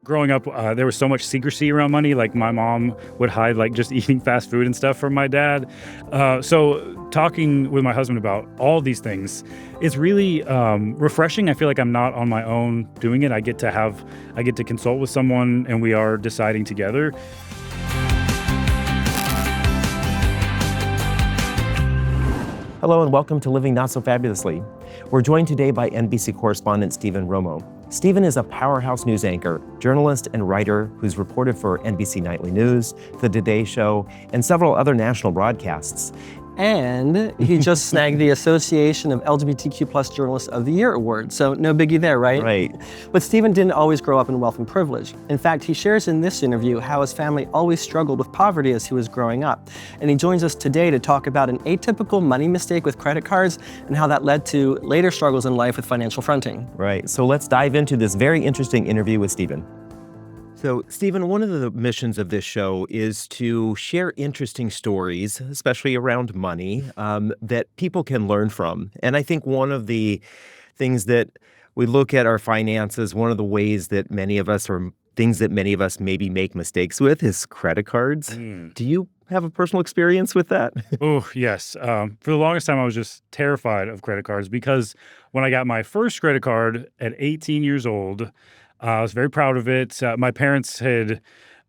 Growing up, there was so much secrecy around money. Like my mom would hide like just eating fast food and stuff from my dad. So talking with my husband about all these things, it's really refreshing. I feel like I'm not on my own doing it. I get to consult with someone and we are deciding together. Hello and welcome to Living Not So Fabulously. We're joined today by NBC correspondent Steven Romo. Steven is a powerhouse news anchor, journalist, and writer who's reported for NBC Nightly News, The Today Show, and several other national broadcasts. And he just snagged the Association of LGBTQ Plus Journalists of the Year award. So no biggie there, right? Right. But Steven didn't always grow up in wealth and privilege. In fact, he shares in this interview how his family always struggled with poverty as he was growing up. And he joins us today to talk about an atypical money mistake with credit cards and how that led to later struggles in life with financial fronting. Right. So let's dive into this very interesting interview with Steven. So, Steven, one of the missions of this show is to share interesting stories, especially around money, that people can learn from. And I think one of the things that we look at our finances, one of the ways that many of us, or things that many of us maybe make mistakes with, is credit cards. Do you have a personal experience with that? Oh, yes. For the longest time, I was just terrified of credit cards because when I got my first credit card at 18 years old, I was very proud of it. My parents had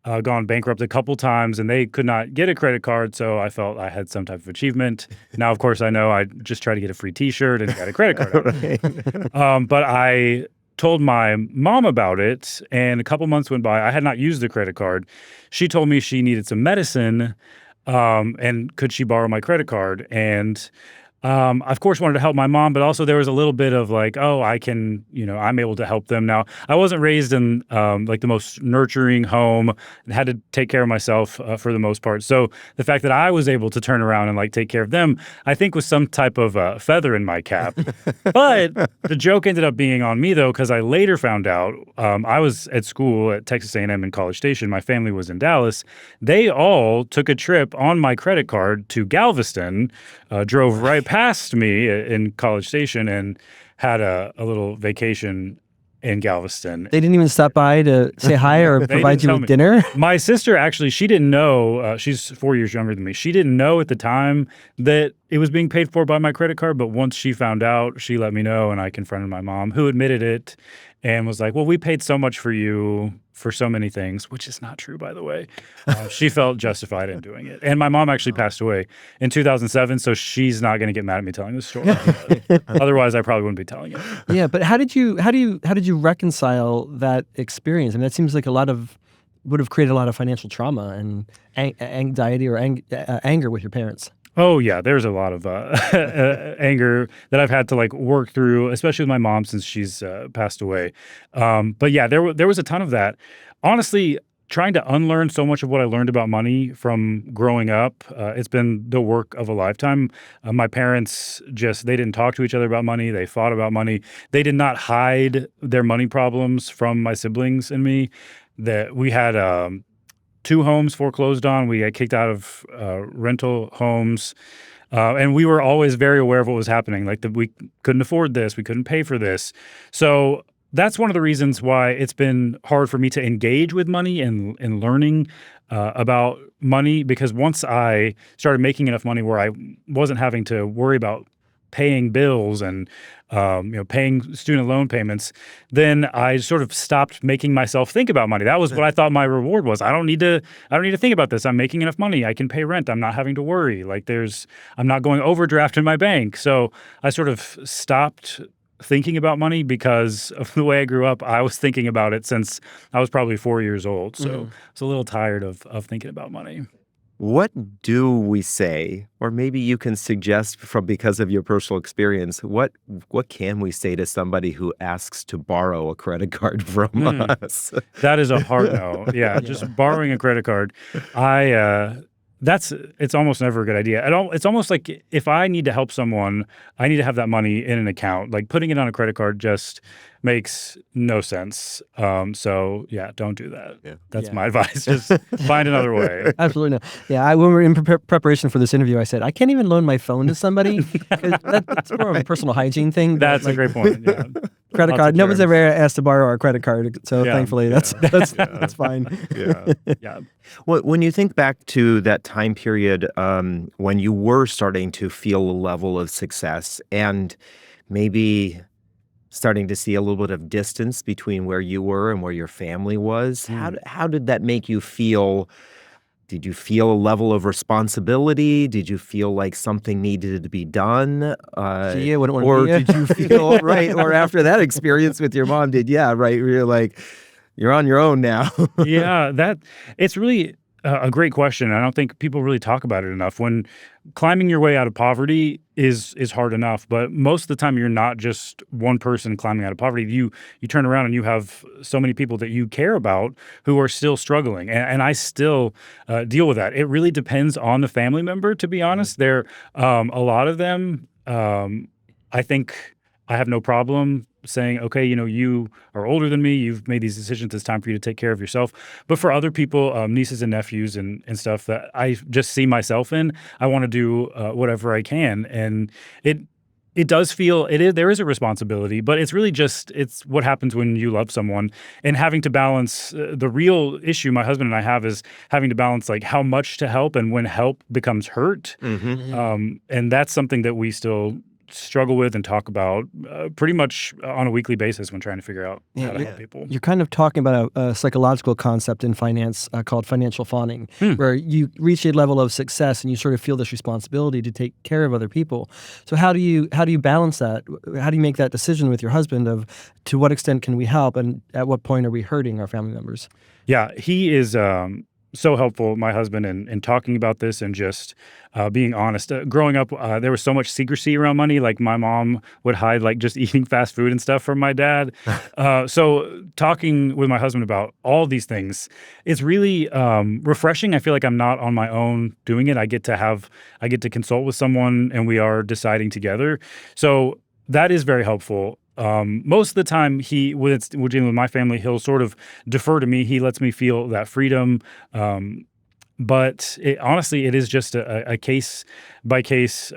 gone bankrupt a couple times, and they could not get a credit card, so I felt I had some type of achievement. Now, of course, I know I just tried to get a free T-shirt and got a credit card. But I told my mom about it, and a couple months went by. I had not used the credit card. She told me she needed some medicine, and could she borrow my credit card? And of course, wanted to help my mom, but also there was a little bit of like, oh, I'm able to help them. Now, I wasn't raised in like the most nurturing home and had to take care of myself for the most part. So the fact that I was able to turn around and like take care of them, I think was some type of feather in my cap. But the joke ended up being on me, though, because I later found out I was at school at Texas A&M in College Station. My family was in Dallas. They all took a trip on my credit card to Galveston, drove right past me in College Station and had a little vacation in Galveston. They didn't even stop by to say hi or provide you with dinner? My sister, actually, she didn't know. She's 4 years younger than me. She didn't know at the time that it was being paid for by my credit card. But once she found out, she let me know, and I confronted my mom, who admitted it and was like, well, we paid so much for you for so many things, which is not true, by the way. She felt justified in doing it. And my mom actually passed away in 2007, so she's not going to get mad at me telling this story. Otherwise, I probably wouldn't be telling it. Yeah, but how did you reconcile that experience? I mean, that seems like would have created a lot of financial trauma and anxiety or anger with your parents. Oh, yeah, there's a lot of anger that I've had to like work through, especially with my mom since she's passed away. But yeah, there was a ton of that. Honestly, trying to unlearn so much of what I learned about money from growing up, it's been the work of a lifetime. My parents they didn't talk to each other about money. They fought about money. They did not hide their money problems from my siblings and me. That we had 2 homes foreclosed on. We got kicked out of rental homes. And we were always very aware of what was happening. Like we couldn't afford this. We couldn't pay for this. So that's one of the reasons why it's been hard for me to engage with money and learning about money. Because once I started making enough money where I wasn't having to worry about paying bills and paying student loan payments, then I sort of stopped making myself think about money. That was what I thought my reward was. I don't need to think about this. I'm making enough money. I can pay rent. I'm not having to worry. I'm not going overdraft in my bank. So I sort of stopped thinking about money because of the way I grew up. I was thinking about it since I was probably 4 years old. So I was a little tired of thinking about money. What do we say, or maybe you can suggest because of your personal experience, what can we say to somebody who asks to borrow a credit card from us? That is a hard no. Yeah, just borrowing a credit card. It's almost never a good idea. It's almost like if I need to help someone, I need to have that money in an account. Like putting it on a credit card just makes no sense. So yeah, don't do that. Yeah. That's my advice. Just find another way. Absolutely no. Yeah, when we were in preparation for this interview, I said, I can't even loan my phone to somebody. That's more of a personal hygiene thing. That's a great point. Yeah. Credit Lots card. of Nobody's terms. ever asked to borrow our credit card, so Yeah, thankfully yeah. that's fine. Yeah. Yeah. Well, when you think back to that time period when you were starting to feel a level of success and maybe starting to see a little bit of distance between where you were and where your family was, how did that make you feel? Did you feel a level of responsibility? Did you feel like something needed to be done? Gee, I wouldn't want to Or be you. did you feel right? Or after that experience with your mom, right? You're like, you're on your own now. Yeah, it's really a great question. I don't think people really talk about it enough. When climbing your way out of poverty is hard enough, but most of the time you're not just one person climbing out of poverty. You turn around and you have so many people that you care about who are still struggling, and I still deal with that. It really depends on the family member, to be honest. There, a lot of them, I think I have no problem saying, okay, you are older than me. You've made these decisions. It's time for you to take care of yourself. But for other people, nieces and nephews and stuff that I just see myself in, I want to do whatever I can. And it does feel there is a responsibility, but it's really it's what happens when you love someone and having to balance the real issue my husband and I have is having to balance like how much to help and when help becomes hurt. And that's something that we still struggle with and talk about pretty much on a weekly basis when trying to figure out how to help people. You're kind of talking about a psychological concept in finance called financial fawning, where you reach a level of success and you sort of feel this responsibility to take care of other people. So how do you balance that? How do you make that decision with your husband of to what extent can we help and at what point are we hurting our family members? Yeah, he is so helpful, my husband, in talking about this and just being honest. Growing up, there was so much secrecy around money. Like my mom would hide like just eating fast food and stuff from my dad. So talking with my husband about all these things, it's really refreshing. I feel like I'm not on my own doing it. I get to consult with someone and we are deciding together. So that is very helpful. Most of the time, when we're dealing with my family, he'll sort of defer to me. He lets me feel that freedom. But honestly, it is just a case-by-case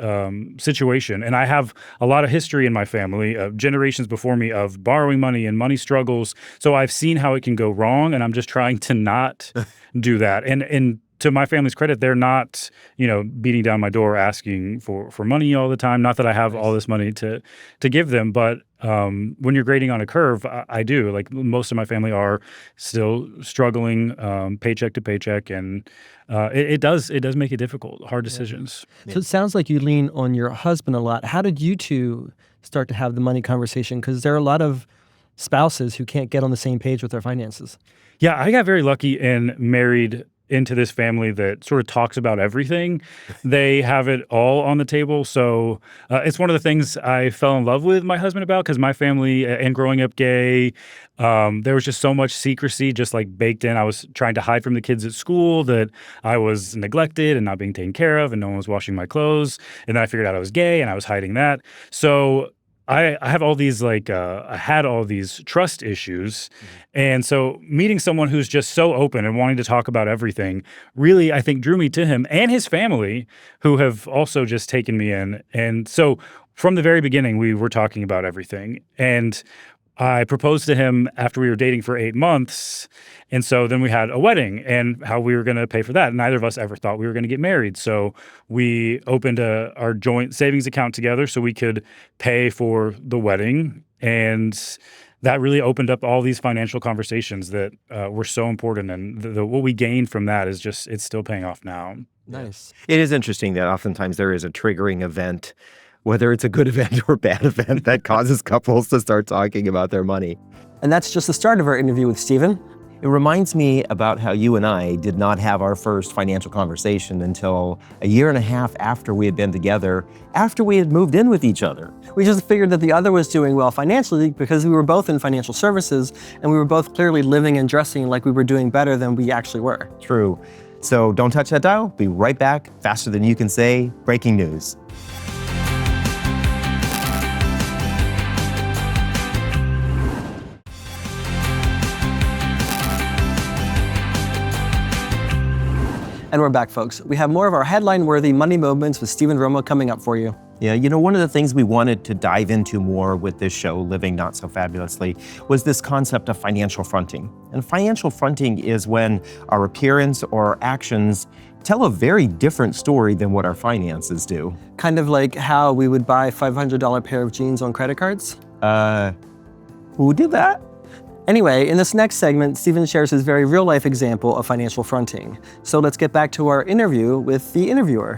situation. And I have a lot of history in my family, generations before me, of borrowing money and money struggles. So I've seen how it can go wrong, and I'm just trying to not do that. And to my family's credit, they're not, beating down my door asking for money all the time. Not that I have all this money to give them, but when you're grading on a curve, I do. Like most of my family are still struggling paycheck to paycheck, and it does make it difficult, hard decisions. So it sounds like you lean on your husband a lot. How did you two start to have the money conversation? Because there are a lot of spouses who can't get on the same page with their finances. Yeah, I got very lucky and married into this family that sort of talks about everything. They have it all on the table. So it's one of the things I fell in love with my husband about, because my family and growing up gay, there was just so much secrecy just like baked in. I was trying to hide from the kids at school that I was neglected and not being taken care of and no one was washing my clothes. And then I figured out I was gay and I was hiding that. So I have all these I had all these trust issues. And so meeting someone who's just so open and wanting to talk about everything really, I think, drew me to him and his family, who have also just taken me in. And so from the very beginning, we were talking about everything. And I proposed to him after we were dating for 8 months. And so then we had a wedding and how we were going to pay for that. Neither of us ever thought we were going to get married. So we opened our joint savings account together so we could pay for the wedding. And that really opened up all these financial conversations that were so important. And what we gained from that is it's still paying off now. Nice. It is interesting that oftentimes there is a triggering event, whether it's a good event or a bad event, that causes couples to start talking about their money. And that's just the start of our interview with Steven. It reminds me about how you and I did not have our first financial conversation until a year and a half after we had been together, after we had moved in with each other. We just figured that the other was doing well financially because we were both in financial services and we were both clearly living and dressing like we were doing better than we actually were. True. So don't touch that dial. Be right back. Faster than you can say. Breaking news. And we're back, folks. We have more of our headline-worthy money moments with Steven Romo coming up for you. Yeah, one of the things we wanted to dive into more with this show, Living Not So Fabulously, was this concept of financial fronting. And financial fronting is when our appearance or our actions tell a very different story than what our finances do. Kind of like how we would buy a $500 pair of jeans on credit cards? Who did that? Anyway, in this next segment, Steven shares his very real-life example of financial fronting. So let's get back to our interview with the interviewer.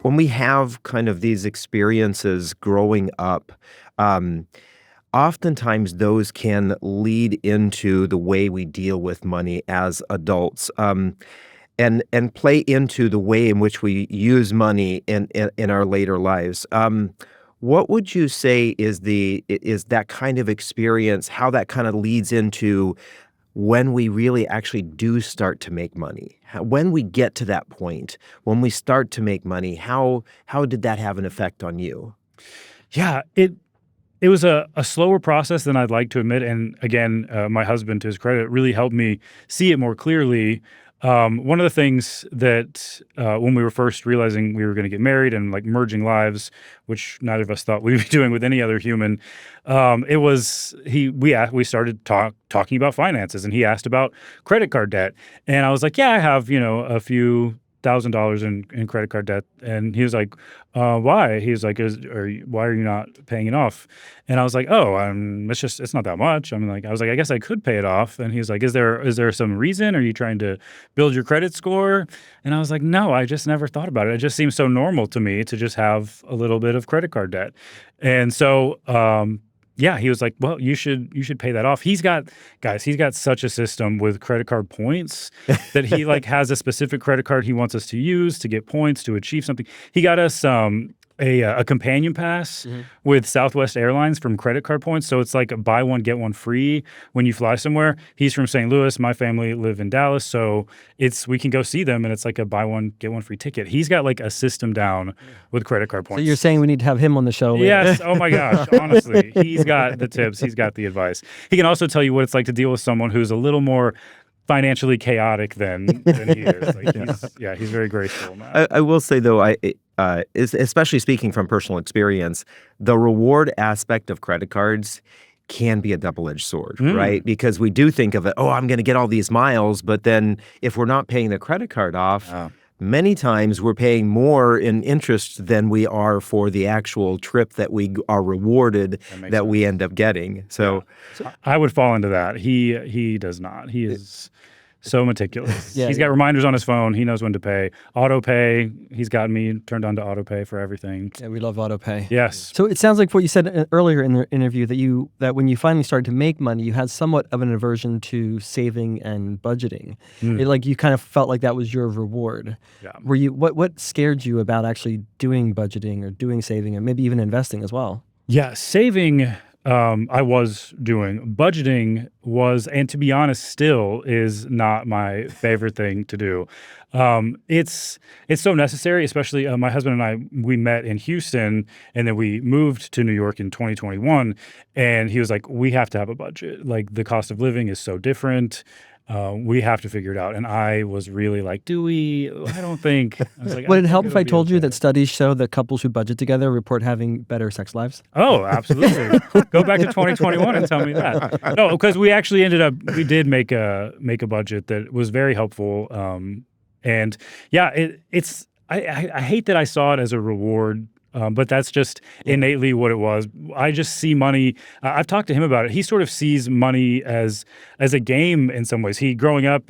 When we have kind of these experiences growing up, oftentimes those can lead into the way we deal with money as adults, and play into the way in which we use money in our later lives. What would you say is that kind of experience, how that kind of leads into when we really actually do start to make money? When we get to that point, when we start to make money, how did that have an effect on you? Yeah, it was a slower process than I'd like to admit. And again, my husband, to his credit, really helped me see it more clearly. One of the things that when we were first realizing we were going to get married and like merging lives, which neither of us thought we'd be doing with any other human, we started talking about finances, and he asked about credit card debt, and I was like, yeah, I have a few $1,000 in credit card debt. And he was like, why? He was like, why are you not paying it off? And I was like, it's not that much. I was like, I guess I could pay it off. And he was like, is there some reason? Are you trying to build your credit score? And I was like, no, I just never thought about it. It just seems so normal to me to just have a little bit of credit card debt. And so, yeah, he was like, well, you should pay that off. He's got such a system with credit card points that he like has a specific credit card he wants us to use to get points to achieve something. He got us a companion pass with Southwest Airlines from credit card points. So it's like a buy one, get one free when you fly somewhere. He's from St. Louis. My family live in Dallas. So we can go see them, and it's like a buy one, get one free ticket. He's got like a system down with credit card points. So you're saying we need to have him on the show later. Yes. Oh my gosh. Honestly, he's got the tips. He's got the advice. He can also tell you what it's like to deal with someone who's a little more financially chaotic than he is. Like he's very graceful in that. I will say though, especially speaking from personal experience, the reward aspect of credit cards can be a double-edged sword, right? Because we do think of it, I'm going to get all these miles, but then if we're not paying the credit card off, many times we're paying more in interest than we are for the actual trip that we are rewarded that we end up getting. So I would fall into that. He does not. He is so meticulous. He's got reminders on his phone. He knows when to pay. Auto pay. He's got me turned on to auto pay for everything. Yeah, we love auto pay. Yes. So it sounds like what you said earlier in the interview that when you finally started to make money, you had somewhat of an aversion to saving and budgeting. You kind of felt like that was your reward. Yeah. Were you what scared you about actually doing budgeting or doing saving and maybe even investing as well? Yeah, saving. I was doing. Budgeting was, and to be honest, still is not my favorite thing to do. It's so necessary, especially my husband and I, we met in Houston, and then we moved to New York in 2021, and he was like, we have to have a budget. Like, the cost of living is so different. We have to figure it out. And I was really like, do we? I don't think. I was like, Would it help if I told you that studies show that couples who budget together report having better sex lives? Oh, absolutely. Go back to 2021 and tell me that. No, because we actually we did make a budget that was very helpful. And yeah, I hate that I saw it as a reward. But that's just innately what it was. I just see money. I've talked to him about it. He sort of sees money as a game in some ways. Growing up,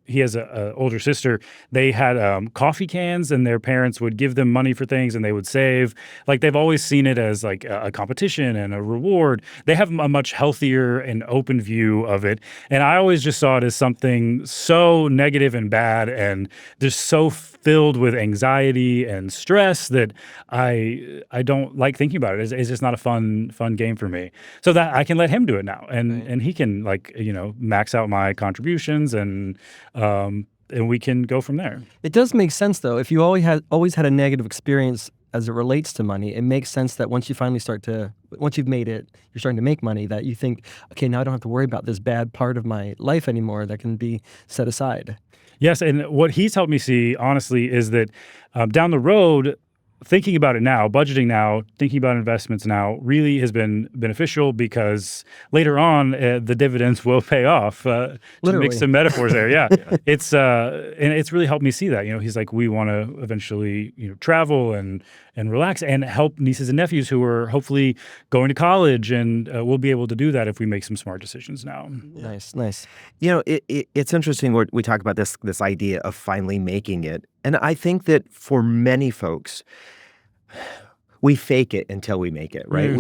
he has an older sister. They had coffee cans, and their parents would give them money for things, and they would save. Like, they've always seen it as like a competition and a reward. They have a much healthier and open view of it. And I always just saw it as something so negative and bad, and just so filled with anxiety and stress that I don't like thinking about it. It's just not a fun game for me. So that I can let him do it now, and he can max out my contributions, and we can go from there. It does make sense though. If you always had a negative experience as it relates to money, it makes sense that once you've made it, you're starting to make money, that you think, okay, now I don't have to worry about this bad part of my life anymore that can be set aside. Yes, and what he's helped me see, honestly, is that down the road, thinking about it now, budgeting now, thinking about investments now really has been beneficial because later on the dividends will pay off. To mix some metaphors there, yeah. It's and it's really helped me see that. He's like, we want to eventually travel and relax and help nieces and nephews who are hopefully going to college, and we'll be able to do that if we make some smart decisions now. Nice. It's interesting. We talk about this idea of finally making it, and I think that for many folks, we fake it until we make it, right?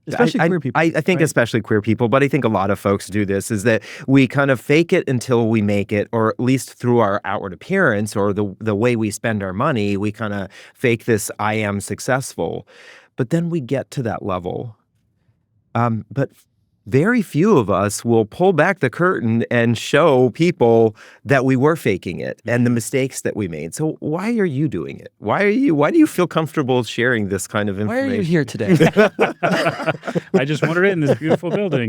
Especially queer people. I think especially queer people, but I think a lot of folks do this, is that we kind of fake it until we make it, or at least through our outward appearance or the way we spend our money, we kind of fake this I am successful. But then we get to that level. But very few of us will pull back the curtain and show people that we were faking it and the mistakes that we made. So why are you doing it? Why do you feel comfortable sharing this kind of information? Why are you here today? I just wandered in this beautiful building.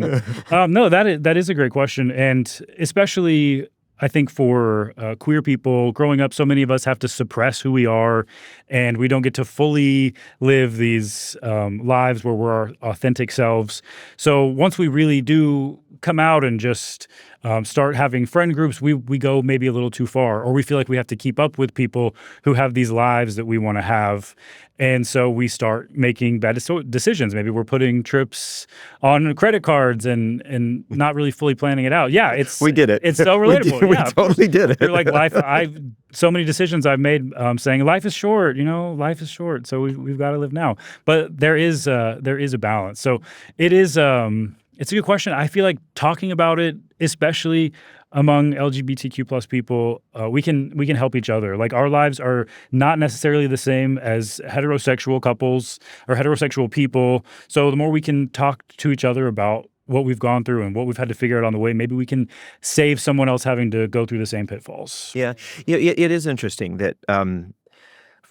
No, that is a great question. And especially, I think for queer people growing up, so many of us have to suppress who we are, and we don't get to fully live these lives where we're our authentic selves. So once we really do come out and just start having friend groups, we go maybe a little too far, or we feel like we have to keep up with people who have these lives that we want to have. And so we start making bad decisions. Maybe we're putting trips on credit cards and not really fully planning it out. Yeah, we did it. It's so relatable. We totally did it. You're like, so many decisions I've made saying life is short, life is short. So we've got to live now. But there is a balance. So it is, it's a good question. I feel like talking about it, especially among LGBTQ plus people, we can help each other. Like, our lives are not necessarily the same as heterosexual couples or heterosexual people. So the more we can talk to each other about what we've gone through and what we've had to figure out on the way, maybe we can save someone else having to go through the same pitfalls. Yeah, it is interesting that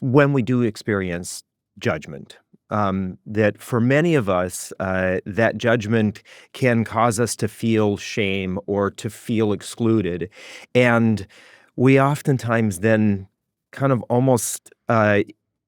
when we do experience judgment, that for many of us, that judgment can cause us to feel shame or to feel excluded. And we oftentimes then kind of almost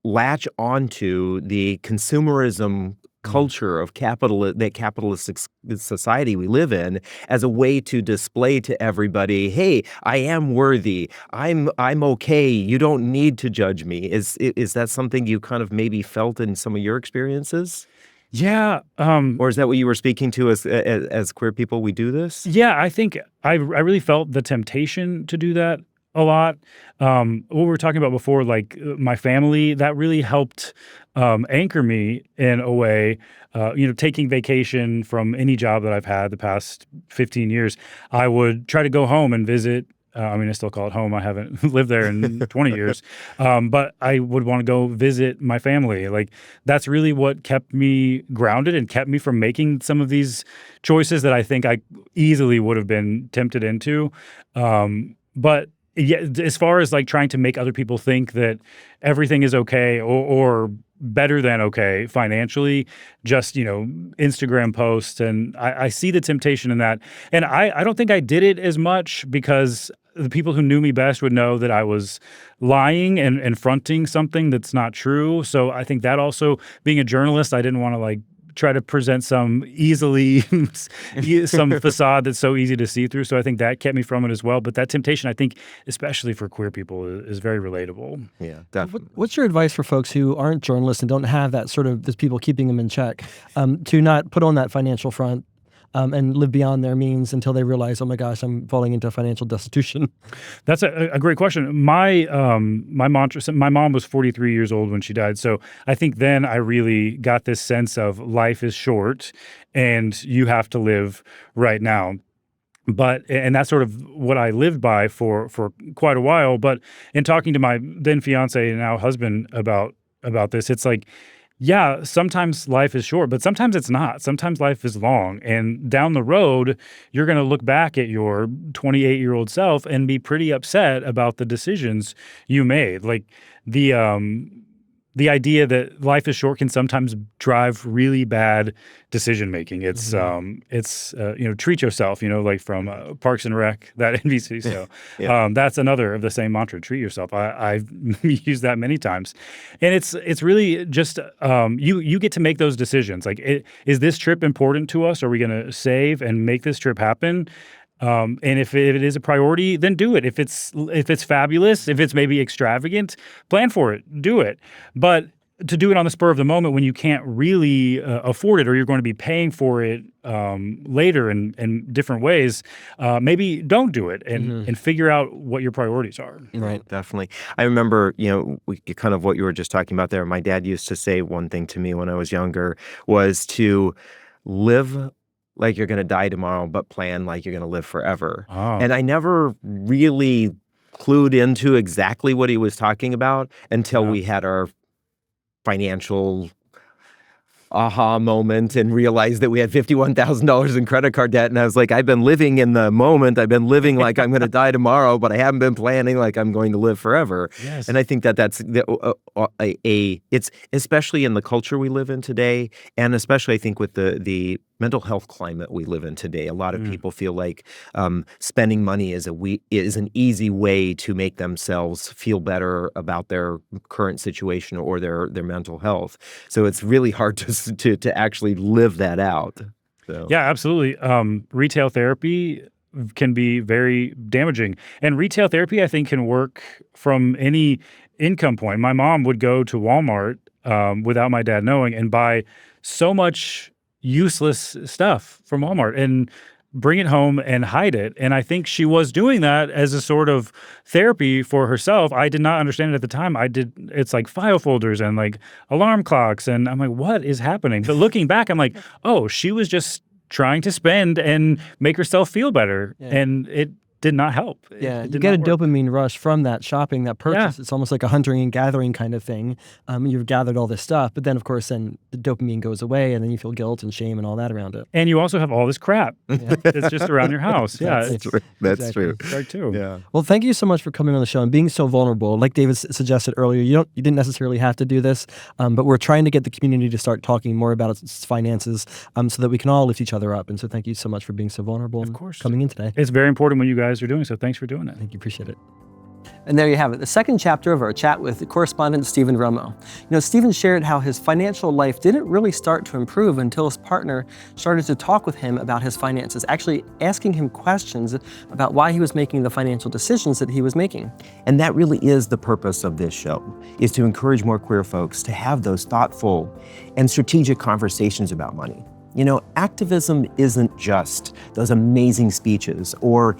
latch onto the consumerism culture of that capitalist society we live in as a way to display to everybody, hey, I am worthy. I'm okay. You don't need to judge me. Is that something you kind of maybe felt in some of your experiences? Yeah. Or is that what you were speaking to as queer people? We do this? Yeah, I think I really felt the temptation to do that a lot. What we were talking about before, like my family, that really helped anchor me in a way. Taking vacation from any job that I've had the past 15 years, I would try to go home and visit. I still call it home. I haven't lived there in 20 years. But I would want to go visit my family. Like, that's really what kept me grounded and kept me from making some of these choices that I think I easily would have been tempted into. But yeah, as far as like trying to make other people think that everything is okay or better than okay financially, just, Instagram posts. And I see the temptation in that. And I don't think I did it as much because the people who knew me best would know that I was lying and fronting something that's not true. So I think that also, being a journalist, I didn't want to try to present some facade that's so easy to see through. So I think that kept me from it as well. But that temptation, I think, especially for queer people, is very relatable. Yeah, definitely. What's your advice for folks who aren't journalists and don't have that sort of, there's people keeping them in check, to not put on that financial front and live beyond their means until they realize, oh my gosh, I'm falling into financial destitution? That's a great question. My mom was 43 years old when she died. So I think then I really got this sense of life is short and you have to live right now. And that's sort of what I lived by for quite a while. But in talking to my then fiance and now husband about this, it's like, Yeah, sometimes life is short, but sometimes it's not. Sometimes life is long. And down the road, you're going to look back at your 28-year-old self and be pretty upset about the decisions you made. Like the the idea that life is short can sometimes drive really bad decision making. It's treat yourself, like from Parks and Rec, that NBC show. Yeah. That's another of the same mantra, treat yourself. I've used that many times. And it's really just you get to make those decisions. Like, is this trip important to us? Are we going to save and make this trip happen? And if it is a priority, then do it. If it's fabulous, if it's maybe extravagant, plan for it, do it. But to do it on the spur of the moment when you can't really afford it, or you're going to be paying for it later in different ways, maybe don't do it and figure out what your priorities are. Right, definitely. I remember, kind of what you were just talking about there. My dad used to say one thing to me when I was younger was to live like you're going to die tomorrow, but plan like you're going to live forever. Oh. And I never really clued into exactly what he was talking about until we had our financial aha moment and realized that we had $51,000 in credit card debt. And I was like, I've been living in the moment. I've been living like I'm going to die tomorrow, but I haven't been planning like I'm going to live forever. Yes. And I think that's it's especially in the culture we live in today, and especially I think with the mental health climate we live in today. A lot of people feel like spending money is an easy way to make themselves feel better about their current situation or their mental health. So it's really hard to actually live that out. So. Yeah, absolutely. Retail therapy can be very damaging. And retail therapy, I think, can work from any income point. My mom would go to Walmart without my dad knowing and buy so much useless stuff from Walmart and bring it home and hide it. And I think she was doing that as a sort of therapy for herself. I did not understand it at the time. It's like file folders and like alarm clocks. And I'm like, what is happening? But looking back, I'm like, oh, she was just trying to spend and make herself feel better. Yeah. And it did not help. Yeah, you get a dopamine rush from that shopping, that purchase. Yeah. It's almost like a hunting and gathering kind of thing. You've gathered all this stuff, but then, of course, then the dopamine goes away, and then you feel guilt and shame and all that around it. And you also have all this crap that's just around your house. Yeah, that's true. Right, too. Yeah. Well, thank you so much for coming on the show and being so vulnerable. Like David suggested earlier, you didn't necessarily have to do this, but we're trying to get the community to start talking more about its finances so that we can all lift each other up. And so thank you so much for being so vulnerable and coming in today. It's very important what you guys are doing, so thanks for doing it. Thank you. Appreciate it. And there you have it, the second chapter of our chat with correspondent Steven Romo. Steven shared how his financial life didn't really start to improve until his partner started to talk with him about his finances, actually asking him questions about why he was making the financial decisions that he was making. And that really is the purpose of this show, is to encourage more queer folks to have those thoughtful and strategic conversations about money. Activism isn't just those amazing speeches or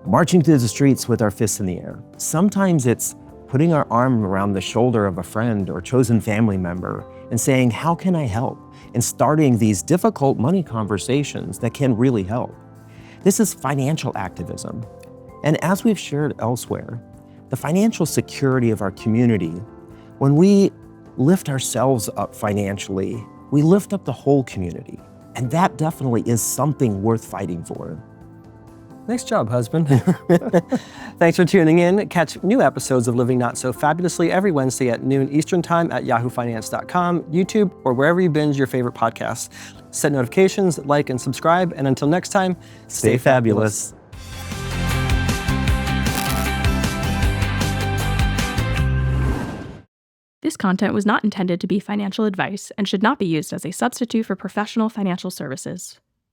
marching through the streets with our fists in the air. Sometimes it's putting our arm around the shoulder of a friend or chosen family member and saying, how can I help? And starting these difficult money conversations that can really help. This is financial activism. And as we've shared elsewhere, the financial security of our community, when we lift ourselves up financially, we lift up the whole community. And that definitely is something worth fighting for. Nice job, husband. Thanks for tuning in. Catch new episodes of Living Not So Fabulously every Wednesday at noon Eastern Time at yahoofinance.com, YouTube, or wherever you binge your favorite podcasts. Set notifications, like, and subscribe. And until next time, stay fabulous. This content was not intended to be financial advice and should not be used as a substitute for professional financial services.